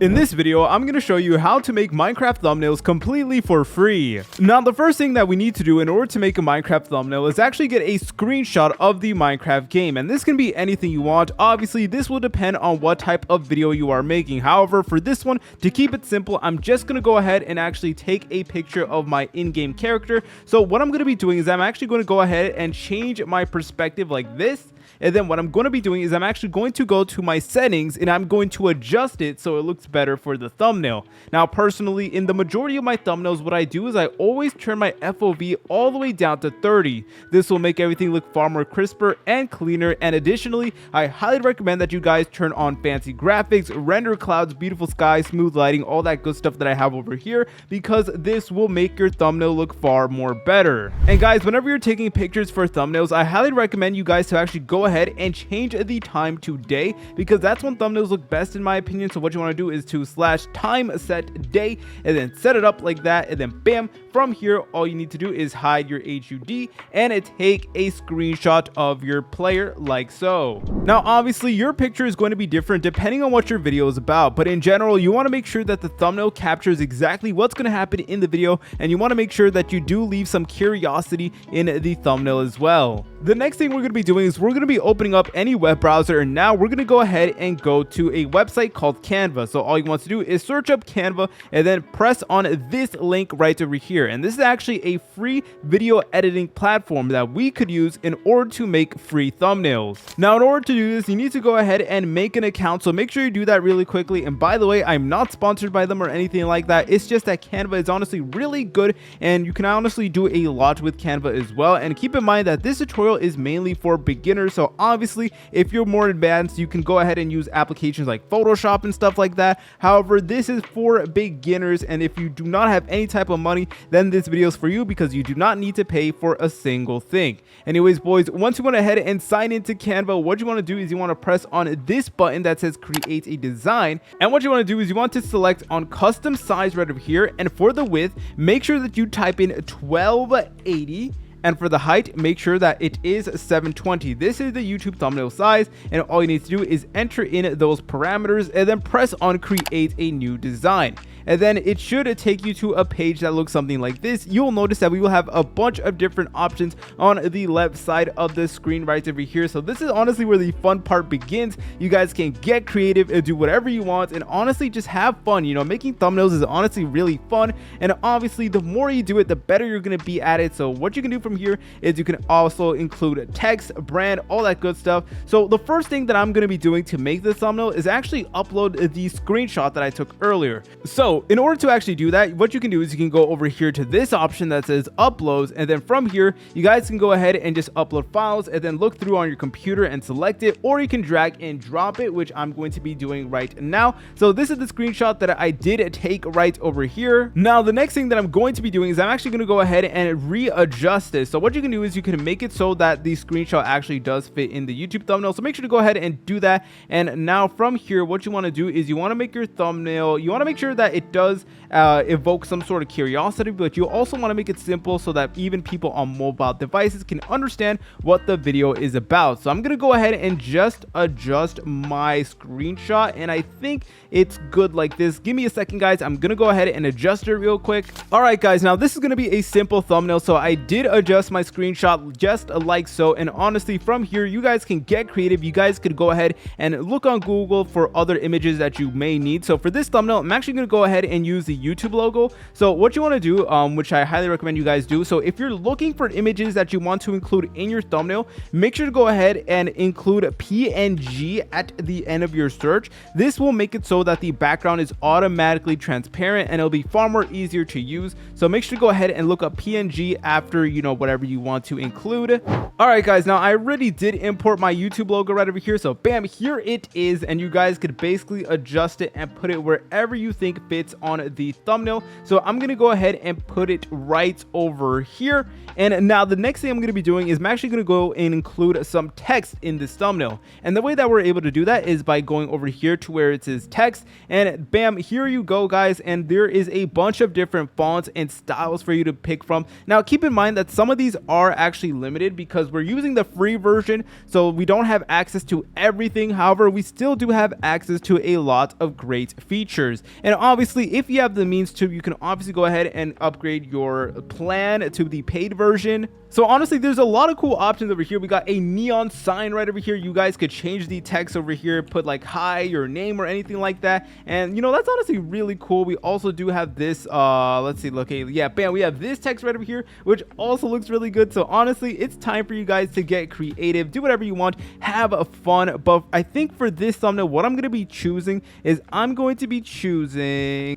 In this video, I'm going to show you how to make Minecraft thumbnails completely for free. Now, the first thing that we need to do in order to make a Minecraft thumbnail is actually get a screenshot of the Minecraft game. And this can be anything you want. Obviously, this will depend on what type of video you are making. However, for this one, to keep it simple, I'm just going to go ahead and actually take a picture of my in-game character. So what I'm going to be doing is I'm actually going to go ahead and change my perspective like this. And then what I'm going to be doing is I'm actually going to go to my settings and I'm going to adjust it so it looks better for the thumbnail. Now, personally, in the majority of my thumbnails, what I do is I always turn my FOV all the way down to 30. This will make everything look far more crisper and cleaner. And additionally, I highly recommend that you guys turn on fancy graphics, render clouds, beautiful sky, smooth lighting, all that good stuff that I have over here, because this will make your thumbnail look far more better. And guys, whenever you're taking pictures for thumbnails, I highly recommend you guys to actually go ahead and change the time to day, because that's when thumbnails look best in my opinion. So what you want to do is to /time set day and then set it up like that, and then bam, from here all you need to do is hide your HUD and take a screenshot of your player like so. Now obviously your picture is going to be different depending on what your video is about, but in general you want to make sure that the thumbnail captures exactly what's going to happen in the video, and you want to make sure that you do leave some curiosity in the thumbnail as well. The next thing we're going to be doing is we're going to be opening up any web browser, and now we're going to go ahead and go to a website called Canva. So all you want to do is search up Canva and then press on this link right over here. And this is actually a free video editing platform that we could use in order to make free thumbnails. Now, in order to do this, you need to go ahead and make an account. So make sure you do that really quickly. And by the way, I'm not sponsored by them or anything like that. It's just that Canva is honestly really good, and you can honestly do a lot with Canva as well. And keep in mind that this tutorial is mainly for beginners. So obviously, if you're more advanced, you can go ahead and use applications like Photoshop and stuff like that. However, this is for beginners, and if you do not have any type of money, then this video is for you, because you do not need to pay for a single thing. Anyways, boys, once you went ahead and sign into Canva, what you want to do is you want to press on this button that says create a design, and what you want to do is you want to select on custom size right over here, and for the width, make sure that you type in 1280. And for the height, make sure that it is 720. This is the YouTube thumbnail size, and all you need to do is enter in those parameters and then press on create a new design. And then it should take you to a page that looks something like this. You'll notice that we will have a bunch of different options on the left side of the screen right over here. So this is honestly where the fun part begins. You guys can get creative and do whatever you want, and honestly just have fun. You know, making thumbnails is honestly really fun, and obviously the more you do it, the better you're going to be at it. So what you can do from here is you can also include text, brand, all that good stuff. So the first thing that I'm going to be doing to make this thumbnail is actually upload the screenshot that I took earlier. So in order to actually do that, what you can do is you can go over here to this option that says uploads, and then from here you guys can go ahead and just upload files and then look through on your computer and select it, or you can drag and drop it, which I'm going to be doing right now. So this is the screenshot that I did take right over here. Now the next thing that I'm going to be doing is I'm actually going to go ahead and readjust this. So what you can do is you can make it so that the screenshot actually does fit in the YouTube thumbnail. So make sure to go ahead and do that. And now from here, what you want to do is you want to make your thumbnail, you want to make sure that it does evoke some sort of curiosity, but you also want to make it simple so that even people on mobile devices can understand what the video is about. So I'm going to go ahead and just adjust my screenshot, and I think it's good like this. Give me a second, guys. I'm going to go ahead and adjust it real quick. All right, guys, now this is going to be a simple thumbnail. So I did adjust my screenshot just like so, and honestly from here you guys can get creative. You guys could go ahead and look on Google for other images that you may need. So for this thumbnail, I'm actually going to go ahead and use the YouTube logo. So what you want to do, which I highly recommend you guys do, so if you're looking for images that you want to include in your thumbnail, make sure to go ahead and include PNG at the end of your search. This will make it so that the background is automatically transparent, and it'll be far more easier to use. So make sure to go ahead and look up PNG after, you know, whatever you want to include. All right, guys, now I already did import my YouTube logo right over here. So bam, here it is, and you guys could basically adjust it and put it wherever you think fits on the thumbnail. So I'm going to go ahead and put it right over here. And now the next thing I'm going to be doing is I'm actually going to go and include some text in this thumbnail. And the way that we're able to do that is by going over here to where it says text, and bam, here you go, guys. And there is a bunch of different fonts and styles for you to pick from. Now keep in mind that some some of these are actually limited because we're using the free version, so we don't have access to everything. However, we still do have access to a lot of great features. And obviously, if you have the means to, you can obviously go ahead and upgrade your plan to the paid version. So honestly, there's a lot of cool options over here. We got a neon sign right over here. You guys could change the text over here, put like hi, your name, or anything like that. And you know, that's honestly really cool. We also do have this, let's see, look, okay, yeah, bam, we have this text right over here, which also looks really good. So honestly, it's time for you guys to get creative, do whatever you want, have a fun. But I think for this thumbnail, what I'm going to be choosing is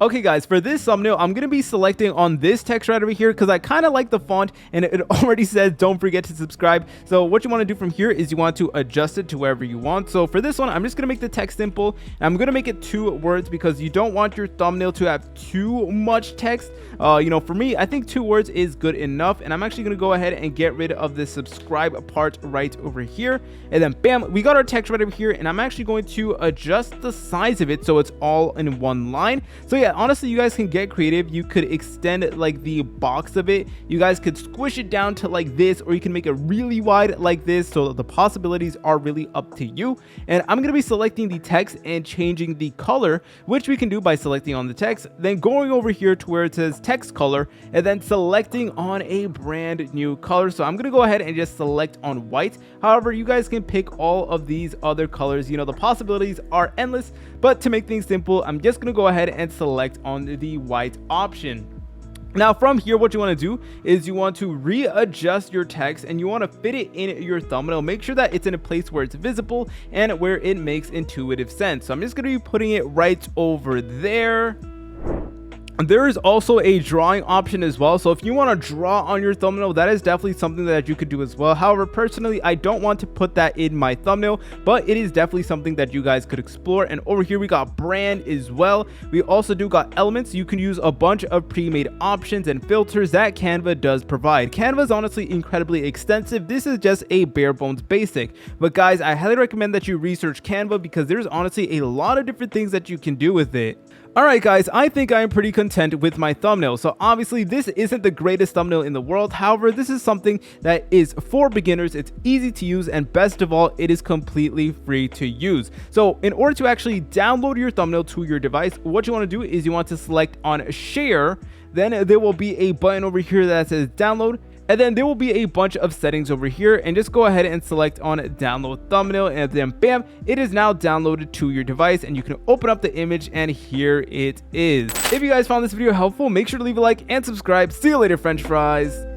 okay guys, for this thumbnail, I'm going to be selecting on this text right over here because I kind of like the font and it already says don't forget to subscribe. So what you want to do from here is you want to adjust it to wherever you want. So for this one, I'm just going to make the text simple. I'm going to make it 2 words because you don't want your thumbnail to have too much text. You know, for me, I think 2 words is good enough. And I'm actually going to go ahead and get rid of the subscribe part right over here. And then bam, we got our text right over here. And I'm actually going to adjust the size of it so it's all in one line. So yeah, honestly, you guys can get creative. You could extend like the box of it. You guys could squish it down to like this, or you can make it really wide like this. So the possibilities are really up to you. And I'm going to be selecting the text and changing the color, which we can do by selecting on the text, then going over here to where it says text color, and then selecting on a brand new color. So I'm going to go ahead and just select on white. However, you guys can pick all of these other colors. You know, the possibilities are endless, but to make things simple, I'm just going to go ahead and select on the white option. Now from here, what you want to do is you want to readjust your text and you want to fit it in your thumbnail. Make sure that it's in a place where it's visible and where it makes intuitive sense. So I'm just going to be putting it right over there. There is also a drawing option as well. So if you want to draw on your thumbnail, that is definitely something that you could do as well. However, personally, I don't want to put that in my thumbnail, but it is definitely something that you guys could explore. And over here, we got brand as well. We also do got elements. You can use a bunch of pre-made options and filters that Canva does provide. Canva is honestly incredibly extensive. This is just a bare bones basic. But guys, I highly recommend that you research Canva because there's honestly a lot of different things that you can do with it. Alright guys, I think I am pretty content with my thumbnail. So obviously this isn't the greatest thumbnail in the world. However, this is something that is for beginners. It's easy to use, and best of all, it is completely free to use. So in order to actually download your thumbnail to your device, what you want to do is you want to select on share. Then there will be a button over here that says download. And then there will be a bunch of settings over here, and just go ahead and select on download thumbnail, and then bam, it is now downloaded to your device, and you can open up the image, and here it is. If you guys found this video helpful, make sure to leave a like and subscribe. See you later, French fries.